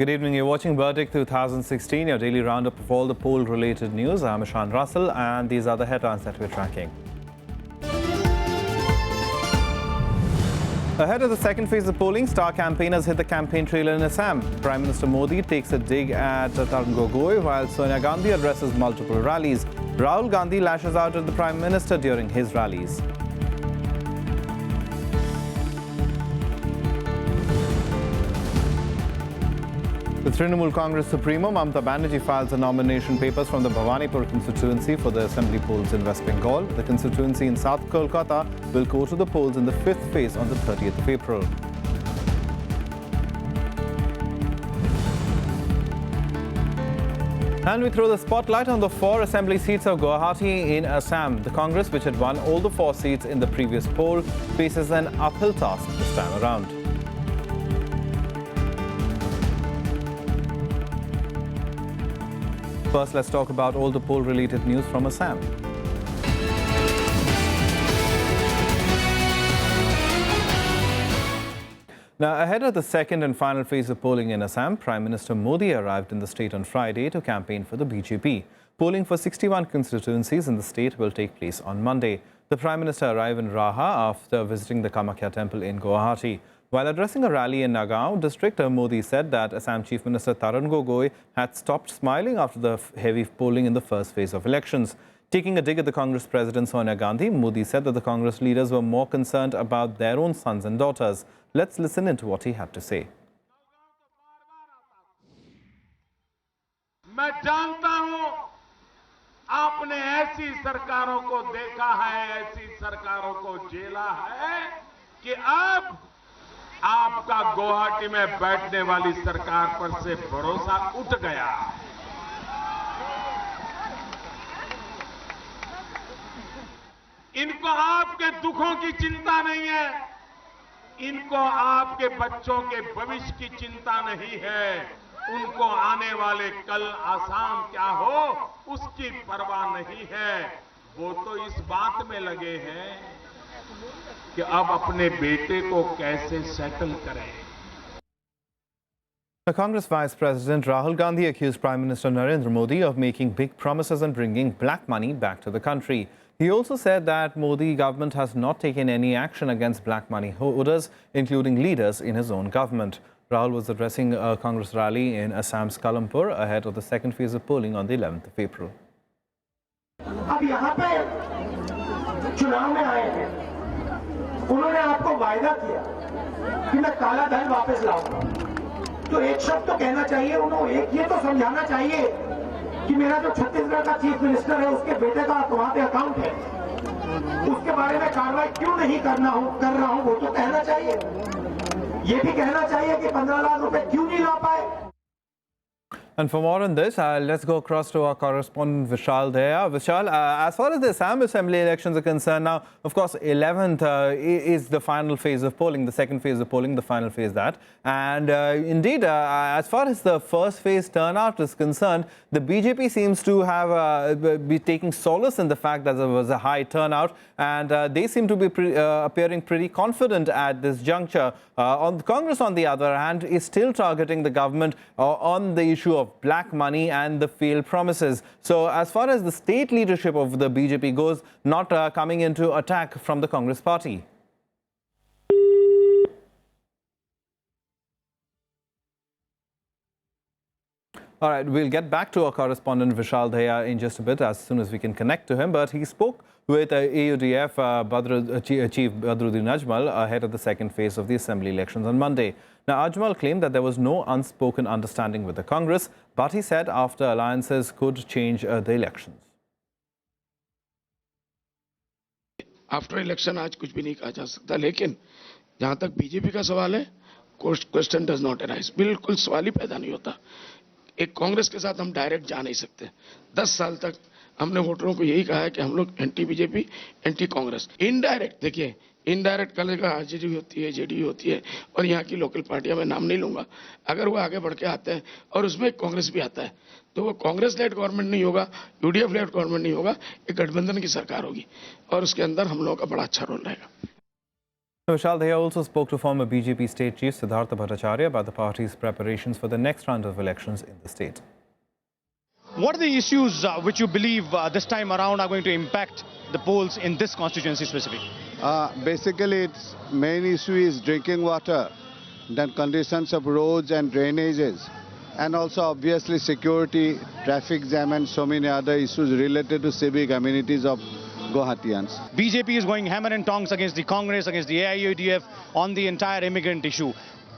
Good evening. You're watching Verdict 2016, your daily roundup of all the poll-related news. I'm Ishan Russell, and these are the headlines that we're tracking. Ahead of the second phase of polling, star campaigners hit the campaign trail in Assam. Prime Minister Modi takes a dig at Tarun Gogoi, while Sonia Gandhi addresses multiple rallies. Rahul Gandhi lashes out at the Prime Minister during his rallies. The Trinamool Congress Supremo, Mamata Banerjee, files the nomination papers from the Bhawanipur constituency for the assembly polls in West Bengal. The constituency in South Kolkata will go to the polls in the fifth phase on the 30th of April. And we throw the spotlight on the 4 assembly seats of Guwahati in Assam. The Congress, which had won all the 4 seats in the previous poll, faces an uphill task this time around. First, let's talk about all the poll-related news from Assam. Now, ahead of the second and final phase of polling in Assam, Prime Minister Modi arrived in the state on Friday to campaign for the BJP. Polling for 61 constituencies in the state will take place on Monday. The Prime Minister arrived in Raha after visiting the Kamakhya temple in Guwahati. While addressing a rally in Nagaon district, Modi said that Assam Chief Minister Tarun Gogoi had stopped smiling after the heavy polling in the first phase of elections. Taking a dig at the Congress President Sonia Gandhi, Modi said that the Congress leaders were more concerned about their own sons and daughters. Let's listen into what he had to say. मैं जानता हूं आपने ऐसी सरकारों को देखा है, ऐसी सरकारों को झेला है कि अब आपका गुवाहाटी में बैठने वाली सरकार पर से भरोसा उठ गया। इनको आपके दुखों की चिंता नहीं है, इनको आपके बच्चों के भविष्य की चिंता नहीं है, उनको आने वाले कल आसाम क्या हो उसकी परवाह नहीं है। वो तो इस बात में लगे हैं कि अब अपने बेटे को कैसे सेटल करें। The Congress Vice President Rahul Gandhi accused Prime Minister Narendra Modi of making big promises and bringing black money back to the country. He also said that Modi government has not taken any action against black money holders, including leaders in his own government. Rahul was addressing a Congress rally in Assam's Kalampur ahead of the second phase of polling on the 11th of April. अब यहाँ पे चुनाव में आए हैं, उन्होंने आपको वायदा किया कि मैं काला धन वापस लाऊंगा, तो एक शब्द तो कहना चाहिए, उन्होंने एक ये तो समझाना चाहिए कि मेरा जो छत्तीसगढ़ का चीफ मिनिस्टर है उसके बेटे का वहां पे अकाउंट है, उसके बारे में कार्रवाई क्यों नहीं कर रहा हूं वो तो कहना चाहिए। ये भी कहना चाहिए कि 15 लाख रुपए क्यों नहीं ला पाए। And for more on this, let's go across to our correspondent Vishal there. Vishal, as far as the Assam Assembly elections are concerned now, of course, 11th is the final phase of polling, the second phase of polling, the final phase that. And indeed, as far as the first phase turnout is concerned, the BJP seems to have be taking solace in the fact that there was a high turnout, and they seem to be appearing pretty confident at this juncture. On the Congress, on the other hand, is still targeting the government on the issue of black money and the failed promises. So as far as the state leadership of the BJP goes, not coming into attack from the Congress party. All right, we'll get back to our correspondent Vishal Daya in just a bit as soon as we can connect to him. But he spoke with AUDF Chief Badruddin Ajmal ahead of the second phase of the assembly elections on Monday. Now, Ajmal claimed that there was no unspoken understanding with the Congress, but he said after alliances could change the elections. After election आज कुछ भी नहीं कहा जा सकता, लेकिन जहां तक बीजेपी का सवाल है, क्वेश्चन डज नॉट अराइज, बिल्कुल सवाल ही पैदा नहीं होता। एक कांग्रेस के साथ हम डायरेक्ट जा नहीं सकते। 10 साल तक हमने वोटरों को यही कहा है कि हम लोग anti BJP, anti Congress. Indirect देखिए, इनडायरेक्ट करेगा, आरजेडी होती है, जेडीयू होती है, और यहाँ की लोकल पार्टियां मैं नाम नहीं लूंगा, अगर वो आगे बढ़ के आते हैं और उसमें कांग्रेस भी आता है तो वो कांग्रेस लेड गवर्नमेंट नहीं होगा, यूडीएफ लेड गवर्नमेंट नहीं होगा, एक गठबंधन की सरकार होगी और उसके अंदर हम लोगों का बड़ा अच्छा रोल रहेगा। Vishal Deya also spoke to former BJP state chief Siddhartha Bhattacharya about the party's preparations for the next round of elections in the state. What are the issues which you believe this time around are going to impact the polls in this constituency specifically? Basically, its main issue is drinking water, then conditions of roads and drainages, and also obviously security, traffic jam and so many other issues related to civic amenities of Guwahatians. BJP is going hammer and tongs against the Congress, against the AIUDF on the entire immigrant issue.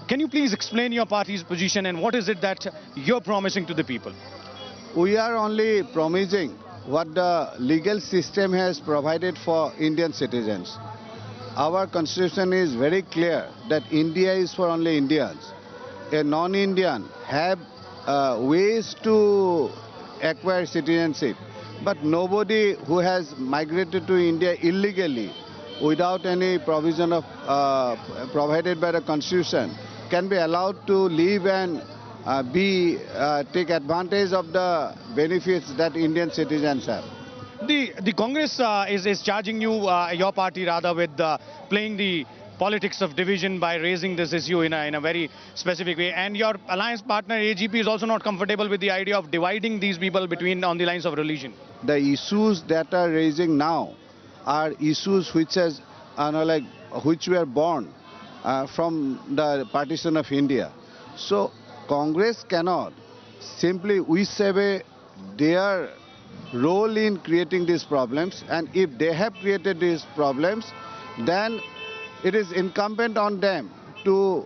Can you please explain your party's position and what is it that you're promising to the people? We are only promising what the legal system has provided for Indian citizens. Our constitution is very clear that India is for only Indians. A non-Indian have ways to acquire citizenship, but nobody who has migrated to India illegally without any provision of provided by the constitution can be allowed to live and take advantage of the benefits that Indian citizens have. The Congress is charging you, your party rather, with playing the politics of division by raising this issue in a very specific way. And your alliance partner AGP is also not comfortable with the idea of dividing these people between on the lines of religion. The issues that are raising now are issues which which were born from the partition of India. So Congress cannot simply wish away their role in creating these problems, and if they have created these problems, then it is incumbent on them to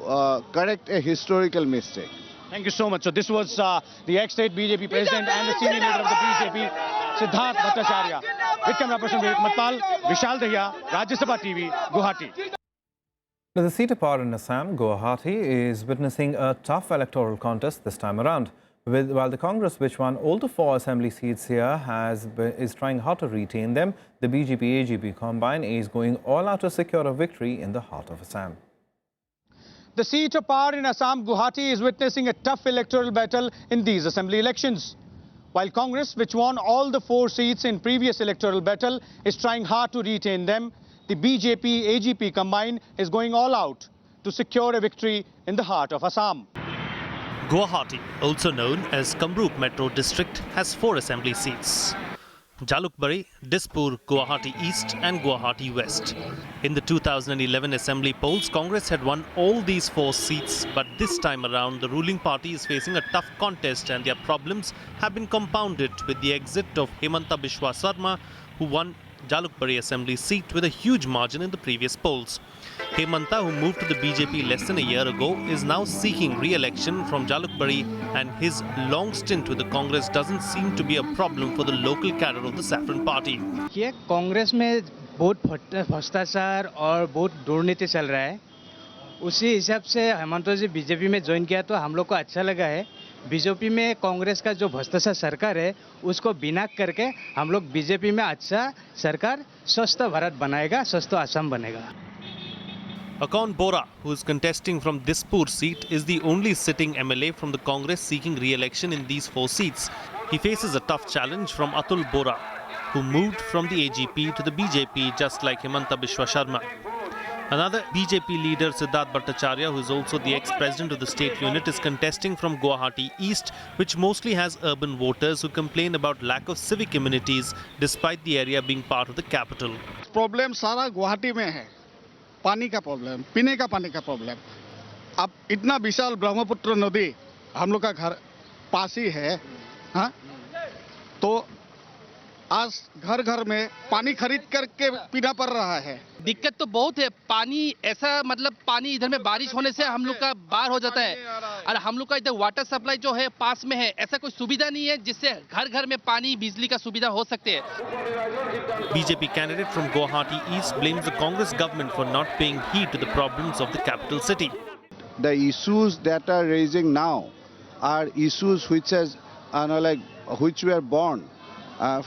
correct a historical mistake. Thank you so much. So this was the ex-state BJP president and the senior leader of the BJP, Siddhartha Bhattacharya. With camera person Vivek Matpal, Vishal Dahiya, Rajya Sabha TV, Guwahati. Now, the seat apart in Assam, Guwahati, is witnessing a tough electoral contest this time around. While the Congress, which won all the 4 assembly seats here, is trying hard to retain them, the BJP-AGP combine is going all out to secure a victory in the heart of Assam. The seat of power in Assam, Guwahati, is witnessing a tough electoral battle in these assembly elections. While Congress, which won all the 4 seats in previous electoral battle, is trying hard to retain them, the BJP-AGP combine is going all out to secure a victory in the heart of Assam. Guwahati, also known as Kamrup Metro District, has 4 assembly seats: Jalukbari, Dispur, Guwahati East and Guwahati West. In the 2011 assembly polls, Congress had won all these 4 seats, but this time around the ruling party is facing a tough contest and their problems have been compounded with the exit of Himanta Biswa Sarma, who won Jalukbari assembly seat with a huge margin in the previous polls. Himanta, who moved to the BJP less than a year ago, is now seeking re-election from Jalukbari, and his long stint with the Congress doesn't seem to be a problem for the local cadre of the Saffron party. ये कांग्रेस में बहुत भ्रष्टाचार और बहुत दुर्नीति चल रहा है, उसी हिसाब से हेमंत जी बीजेपी में ज्वाइन किया तो हम लोग को अच्छा लगा है। बीजेपी में कांग्रेस का जो भ्रष्टाचार सरकार है उसको बिना करके हम लोग बीजेपी में अच्छा सरकार स्वस्थ भारत बनाएगा, स्वस्थ असम बनेगा। Akon Bora, who is contesting from Dispur seat, is the only sitting MLA from the Congress seeking re-election in these 4 seats. He faces a tough challenge from Atul Bora, who moved from the AGP to the BJP just like Himanta Biswa Sarma. Another BJP leader, Siddhartha Bhattacharya, who is also the ex-president of the state unit, is contesting from Guwahati East, which mostly has urban voters who complain about lack of civic amenities despite the area being part of the capital. Problem सारा गुवाहाटी में है, पानी का problem, पीने का पानी का problem. अब इतना विशाल ब्रह्मपुत्र नदी हम लोग का घर पास ही है, हाँ? तो आज घर घर में पानी खरीद करके पीना पड़ रहा है। दिक्कत तो बहुत है, पानी ऐसा मतलब पानी इधर में बारिश होने से हम लोग का बाहर हो जाता है और हम लोग का इधर वाटर सप्लाई जो है पास में है, ऐसा कोई सुविधा नहीं है जिससे घर घर में पानी बिजली का सुविधा हो सकते है। BJP candidate from Guwahati East blames the Congress government for not paying heed to the problems of the capital city. The issues that are raising now are issues which were born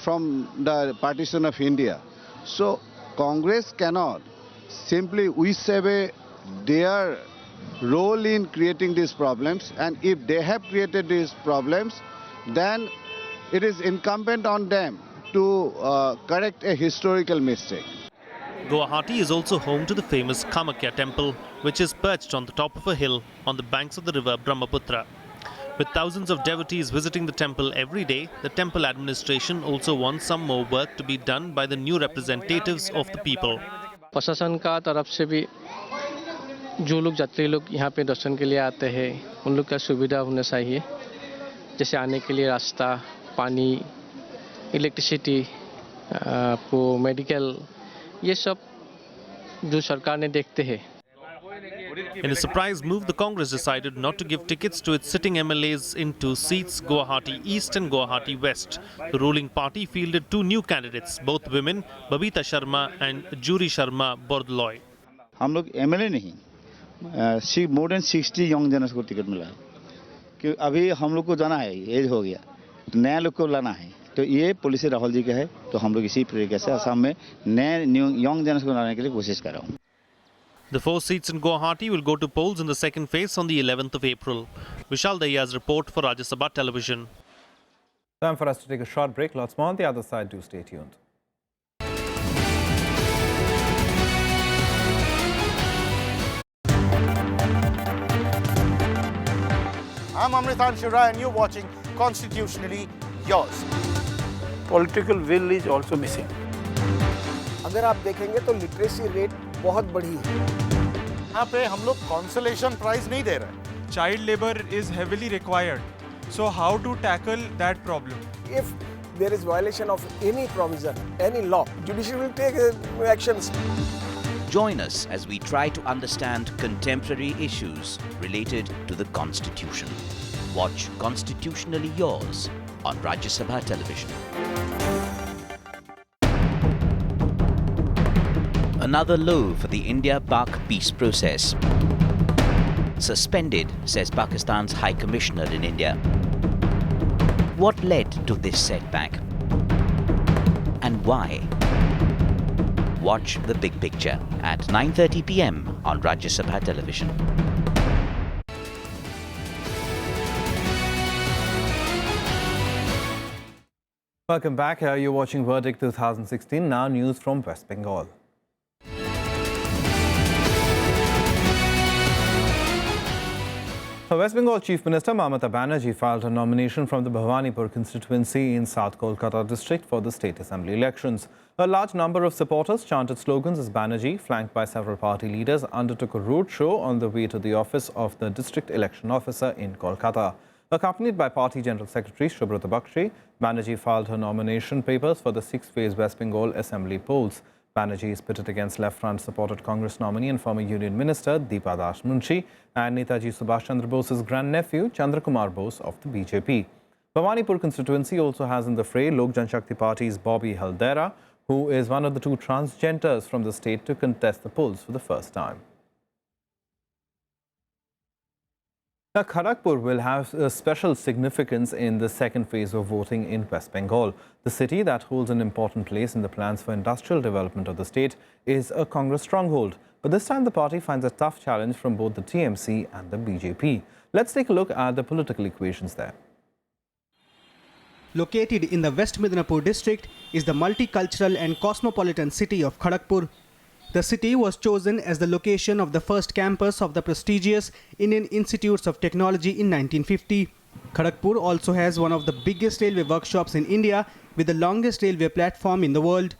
from the partition of India. So Congress cannot simply wish away their role in creating these problems, and if they have created these problems, then it is incumbent on them to correct a historical mistake. Guwahati is also home to the famous Kamakya temple, which is perched on the top of a hill on the banks of the river Brahmaputra. With thousands of devotees visiting the temple every day, the temple administration also wants some more work to be done by the new representatives of the people. प्रशासन का तरफ से भी जो लोग यात्री लोग यहाँ पे दर्शन के लिए आते हैं उन लोग का सुविधा होना चाहिए, जैसे आने के लिए रास्ता, पानी, इलेक्ट्रिसिटी, आपको मेडिकल, ये सब जो सरकार ने देखते हैं. In a surprise move, the Congress decided not to give tickets to its sitting MLAs in two seats, Guwahati East and Guwahati West. The ruling party fielded two new candidates, both women, Babita Sharma and Juri Sharma Bordloy. हम लोग MLA नहीं, more than 60 young genres को ticket मिला है कि अभी हम लोग को जाना है, एज हो गया, तो नया लोग को लाना है. तो ये पॉलिसी राहुल जी का है, तो हम लोग इसी तरीके से असम में नए यंग जनर्स को लाने के लिए कोशिश कर रहा हूँ. The 4 seats in Guwahati will go to polls in the second phase on the 11th of April. Vishal Dahiya's report for Rajya Sabha Television. Time for us to take a short break. Lots more on the other side. Do stay tuned. I'm Amritan Shura and you're watching Constitutionally Yours. Political will is also missing. अगर आप देखेंगे तो literacy rate बहुत बढ़ी है. यहाँ पे हम लोग कॉन्सोलेशन प्राइज नहीं दे रहे. Child labor is heavily required. So how to tackle that problem? If there is violation of any provision, any law, judiciary will take actions. Join us as we try to understand contemporary issues related to the Constitution. Watch Constitutionally Yours on Rajya Sabha Television. Another low for the India-Pak peace process. Suspended, says Pakistan's High Commissioner in India. What led to this setback? And why? Watch The Big Picture at 9:30 p.m. on Rajya Sabha Television. Welcome back. You're watching Verdict 2016. Now news from West Bengal. West Bengal Chief Minister Mamata Banerjee filed a nomination from the Bhawanipur constituency in South Kolkata district for the state assembly elections. A large number of supporters chanted slogans as Banerjee, flanked by several party leaders, undertook a road show on the way to the office of the district election officer in Kolkata. Accompanied by Party General Secretary Subrata Bakshi, Banerjee filed her nomination papers for the 6th-phase West Bengal Assembly polls. Banerjee is pitted against Left Front-supported Congress nominee and former Union Minister Deepa Das Munshi and Netaji Subhash Chandra Bose's grandnephew Chandra Kumar Bose of the BJP. Bhawanipur constituency also has in the fray Lok Janshakti Party's Bobby Haldera, who is one of the 2 transgenders from the state to contest the polls for the first time. Now, Kharagpur will have a special significance in the second phase of voting in West Bengal. The city that holds an important place in the plans for industrial development of the state is a Congress stronghold. But this time the party finds a tough challenge from both the TMC and the BJP. Let's take a look at the political equations there. Located in the West Midnapur district is the multicultural and cosmopolitan city of Kharagpur. The city was chosen as the location of the first campus of the prestigious Indian Institutes of Technology in 1950. Kharagpur also has one of the biggest railway workshops in India with the longest railway platform in the world.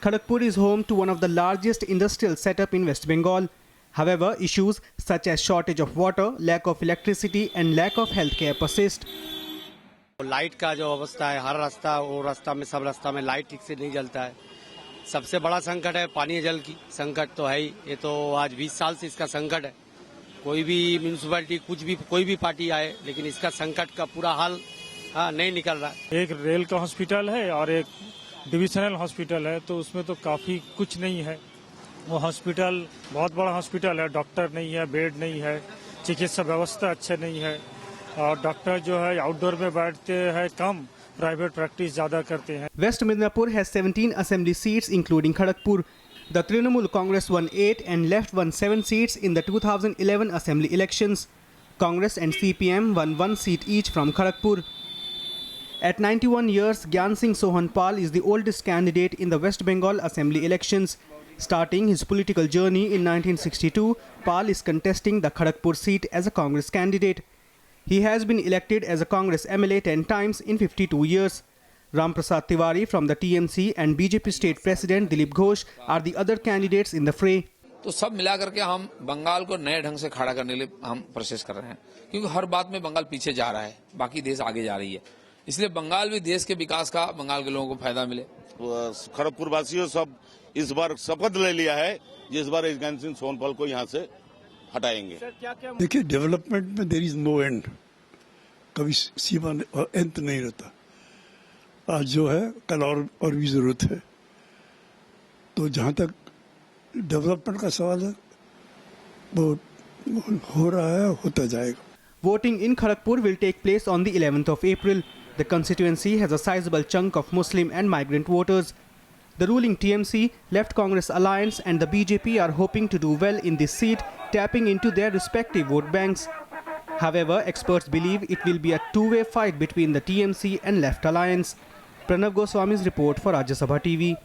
Kharagpur is home to one of the largest industrial setup in West Bengal. However, issues such as shortage of water, lack of electricity and lack of healthcare persist. Light का जो अवस्था है, हर रास्ता वो रास्ता में सब रास्ता में लाइट ठीक से नहीं जलता है. सबसे बड़ा संकट है पानी जल की संकट तो है ही. ये तो आज 20 साल से इसका संकट है. कोई भी म्यूनिसिपैलिटी कुछ भी कोई भी पार्टी आए लेकिन इसका संकट का पूरा हाल नहीं निकल रहा है. एक रेल का हॉस्पिटल है और एक डिविजनल हॉस्पिटल है, तो उसमें तो काफी कुछ नहीं है. वो हॉस्पिटल बहुत बड़ा हॉस्पिटल है, डॉक्टर नहीं है, बेड नहीं है, चिकित्सा व्यवस्था अच्छे नहीं है और डॉक्टर जो है आउटडोर में बैठते हैं कम, प्राइवेट प्रैक्टिस ज्यादा करते हैं. West Midnapur has 17 assembly seats including Kharagpur. The Trinamool Congress won 8 and Left won 7 seats in the 2011 assembly elections. Congress and CPM won 1 seat each from Kharagpur. At 91 years, Gyan Singh Sohan Pal is the oldest candidate in the West Bengal assembly elections. Starting his political journey in 1962, Pal is contesting the Kharagpur seat as a Congress candidate. He has been elected as a Congress MLA 10 times in 52 years. Ram Prasad Tiwari from the TMC and BJP State President Dilip Ghosh are the other candidates in the fray. तो सब मिला करके हम बंगाल को नए ढंग से खड़ा करने के लिए हम प्रोसेस कर रहे हैं, क्योंकि हर बात में बंगाल पीछे जा रहा है, बाकी देश आगे जा रही है, इसलिए बंगाल भी देश के विकास का बंगाल के लोगों को फायदा मिले। खड़गपुर वासियों सब इस बार शपथ ले लिया है, जिस बार यशवंत सिंह सोनपल को यहाँ से हटाएंगे। देखिए, डेवलपमेंट में देयर इज नो एंड, कभी सीमा और अंत नहीं रहता। आज जो है कल और भी जरूरत है, तो जहाँ तक डेवलपमेंट का सवाल है वो हो रहा है, होता जाएगा। Voting in Kharagpur will take place on the 11th of April. The constituency has a sizable chunk of Muslim and migrant voters. The ruling TMC, Left Congress Alliance and the BJP are hoping to do well in this seat, tapping into their respective vote banks. However, experts believe it will be a two-way fight between the TMC and Left Alliance. Pranav Goswami's report for Rajya Sabha TV.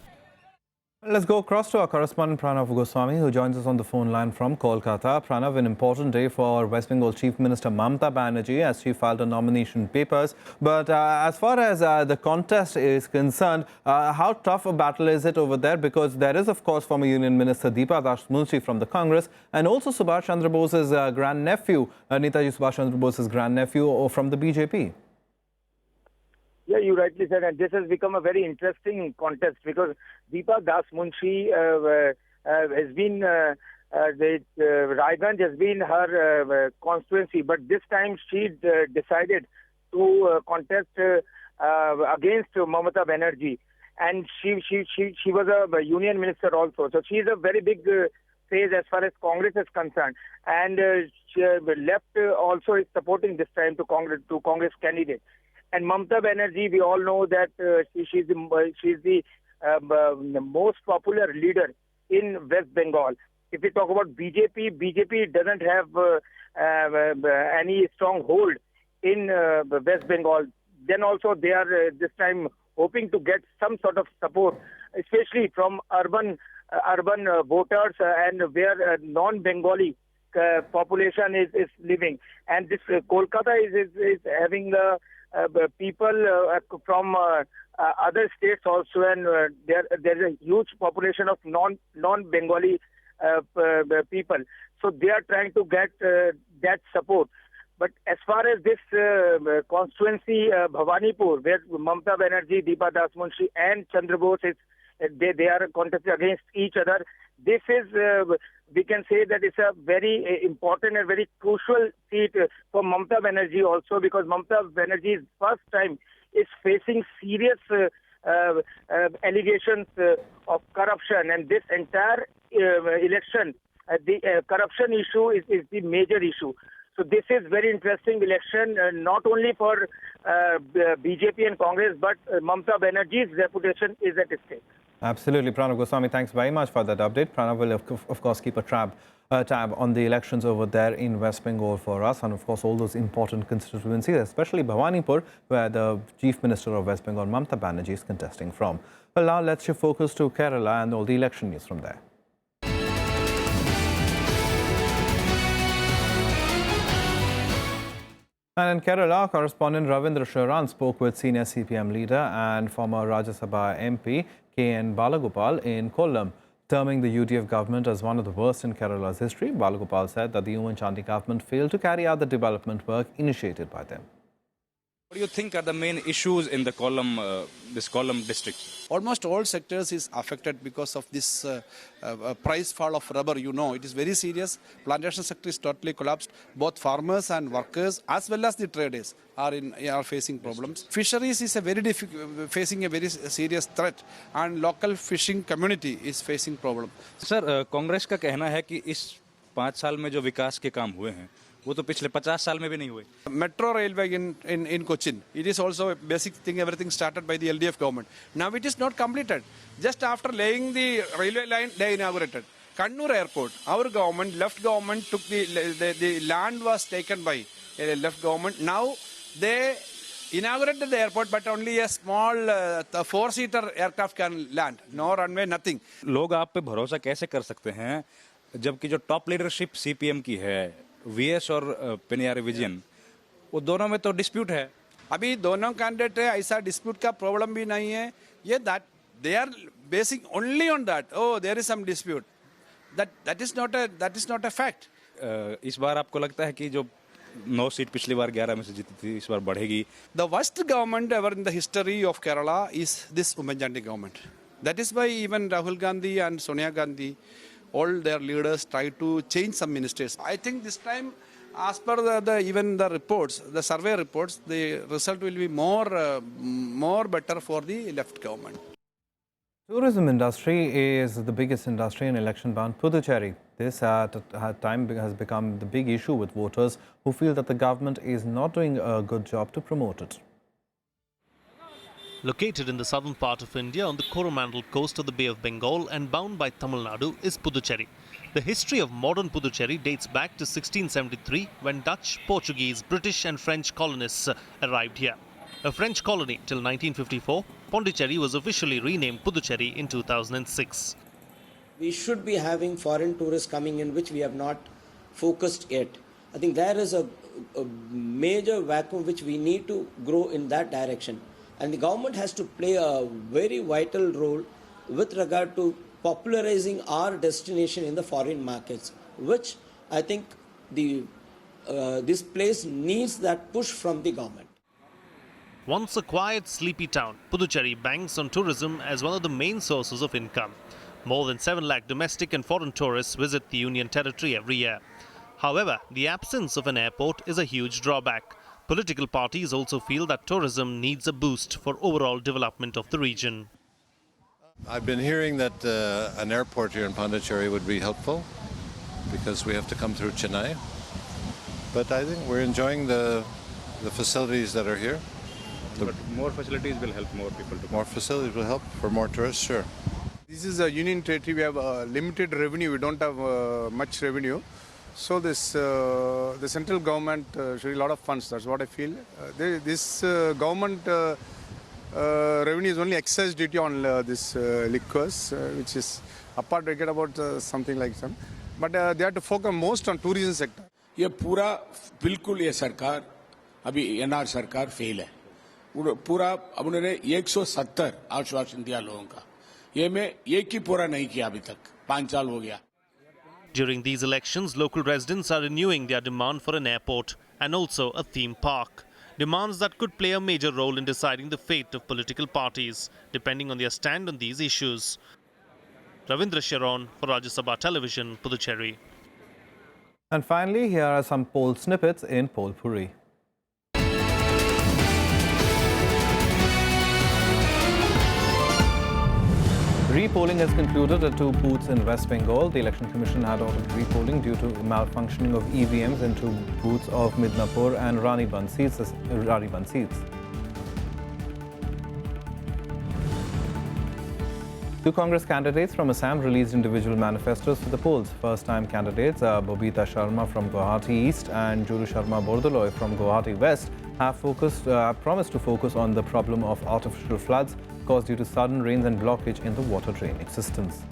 Let's go across to our correspondent Pranav Goswami, who joins us on the phone line from Kolkata. Pranav, an important day for West Bengal Chief Minister Mamata Banerjee as she filed her nomination papers. But as far as the contest is concerned, how tough a battle is it over there? Because there is, of course, former Union Minister Deepa Das Munshi from the Congress and also Subhash Chandra Bose's grandnephew, Netaji Subhash Chandra Bose's grandnephew from the BJP. Yeah, you rightly said, and this has become a very interesting contest because Deepa Das Munshi has been, Raiganj has been her constituency, but this time she decided to contest against Mamata Banerjee, and she was a union minister also, so she is a very big phase as far as Congress is concerned, and left also is supporting this time to Congress candidate. And Mamata Banerjee, we all know that she's the most popular leader in West Bengal. If we talk about BJP doesn't have any strong hold in West Bengal. Then also they are this time hoping to get some sort of support, especially from urban voters and where non-Bengali population is living. And this Kolkata is having people from other states also, and there's a huge population of non-Bengali people. So they are trying to get that support. But as far as this constituency, Bhawanipur, where Mamata Banerjee, Deepa Das Munshi and Chandra Bose they are contesting against each other. This is, we can say that it's a very important and very crucial seat for Mamata Banerjee also, because Mamata Banerjee's first time is facing serious allegations of corruption, and this entire election, the corruption issue is the major issue. So this is very interesting election, not only for BJP and Congress, but Mamata Banerjee's reputation is at stake. Absolutely. Pranav Goswami, thanks very much for that update. Pranav will, of course, keep a tab on the elections over there in West Bengal for us, and, of course, all those important constituencies, especially Bhawanipur, where the Chief Minister of West Bengal, Mamata Banerjee, is contesting from. Well, now let's shift focus to Kerala and all the election news from there. And in Kerala, correspondent Ravindra Sharan spoke with senior CPM leader and former Rajya Sabha MP K.N. Balagopal in Kollam. Terming the UDF government as one of the worst in Kerala's history, Balagopal said that the Oommen Chandy government failed to carry out the development work initiated by them. What do you think are the main issues in the this Kollam district? Almost all sectors is affected because of this price fall of rubber. You know, it is very serious. Plantation sector is totally collapsed. Both farmers and workers, as well as the traders, are facing problems. Fisheries is facing a very serious threat, and local fishing community is facing problem. Sir, Congress का कहना है कि इस 5 साल में जो विकास के काम हुए हैं वो तो पिछले 50 साल में भी नहीं हुए. Metro railway in Cochin, it is also a basic thing. Everything started by the LDF government. Now it is not completed. Just after laying the railway line, they inaugurated. Kannur Airport, our government, left government took the land was taken by left government. Now they inaugurated the airport, but only a small four-seater aircraft can land. No runway, nothing. लोग आप पे भरोसा कैसे कर सकते हैं जबकि जो टॉप लीडरशिप सीपीएम की है, वीएस और पिनियारी विजयन, वो दोनों में तो डिस्प्यूट है. अभी दोनों कैंडिडेट है, ऐसा डिस्प्यूट का प्रॉब्लम भी नहीं है. ये that they are basing only on that. Oh, there is some dispute. That is not a fact. इस बार आपको लगता है कि जो 9 सीट पिछली बार 11 में से जीती थी, इस बार बढ़ेगी? The worst government ever in the history of Kerala is this Ummanchandi government. That is why even Rahul Gandhi and Sonia Gandhi, all their leaders try to change some ministers. I think this time, as per even the reports, the survey reports, the result will be more better for the left government. Tourism industry is the biggest industry in election-bound Puducherry. This at time has become the big issue with voters who feel that the government is not doing a good job to promote it. Located in the southern part of India on the Coromandel coast of the Bay of Bengal and bound by Tamil Nadu is Puducherry. The history of modern Puducherry dates back to 1673 when Dutch, Portuguese, British and French colonists arrived here. A French colony till 1954, Pondicherry was officially renamed Puducherry in 2006. We should be having foreign tourists coming in, which we have not focused yet. I think there is a major vacuum which we need to grow in that direction. And the government has to play a very vital role with regard to popularizing our destination in the foreign markets, which I think this place needs that push from the government. Once a quiet, sleepy town, Puducherry banks on tourism as one of the main sources of income. More than 7 lakh domestic and foreign tourists visit the Union Territory every year. However, the absence of an airport is a huge drawback. Political parties also feel that tourism needs a boost for overall development of the region. I've been hearing that an airport here in Pondicherry would be helpful because we have to come through Chennai. But I think we're enjoying the facilities that are here. But more facilities will help more people to come. More facilities will help for more tourists, sure. This is a union territory. We have limited revenue. We don't have much revenue. So the central government should a lot of funds. That's what I feel. This government revenue is only excise duty on this liquors, which is apart. They get about something like some. But they have to focus most on tourism sector. ये पूरा बिल्कुल ये सरकार अभी NR सरकार fail है. पूरा अब उन्होंने 170 आश्वासन दिया लोगों का. ये में एक ही पूरा नहीं किया अभी तक. 5 साल हो गया. During these elections, local residents are renewing their demand for an airport and also a theme park. Demands that could play a major role in deciding the fate of political parties, depending on their stand on these issues. Ravindra Sharon for Rajya Sabha Television, Puducherry. And finally, here are some poll snippets in Polpuri. Repolling has concluded at 2 booths in West Bengal. The Election Commission had ordered repolling due to malfunctioning of EVMs in 2 booths of Midnapur and Raniban seats. 2 Congress candidates from Assam released individual manifestos for the polls. First-time candidates Bobita Sharma from Guwahati East and Juru Sharma Bordoloi from Guwahati West have promised to focus on the problem of artificial floods caused due to sudden rains and blockage in the water drainage systems.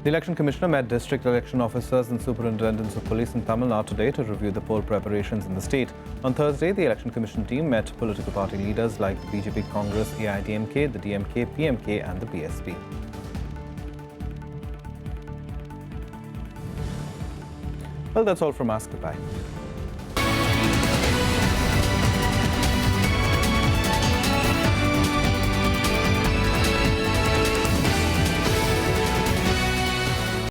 The Election Commissioner met district election officers and superintendents of police in Tamil Nadu today to review the poll preparations in the state. On Thursday, the Election Commission team met political party leaders like the BJP, Congress, AIDMK, the DMK, PMK and the BSP. Well, that's all from us. Goodbye.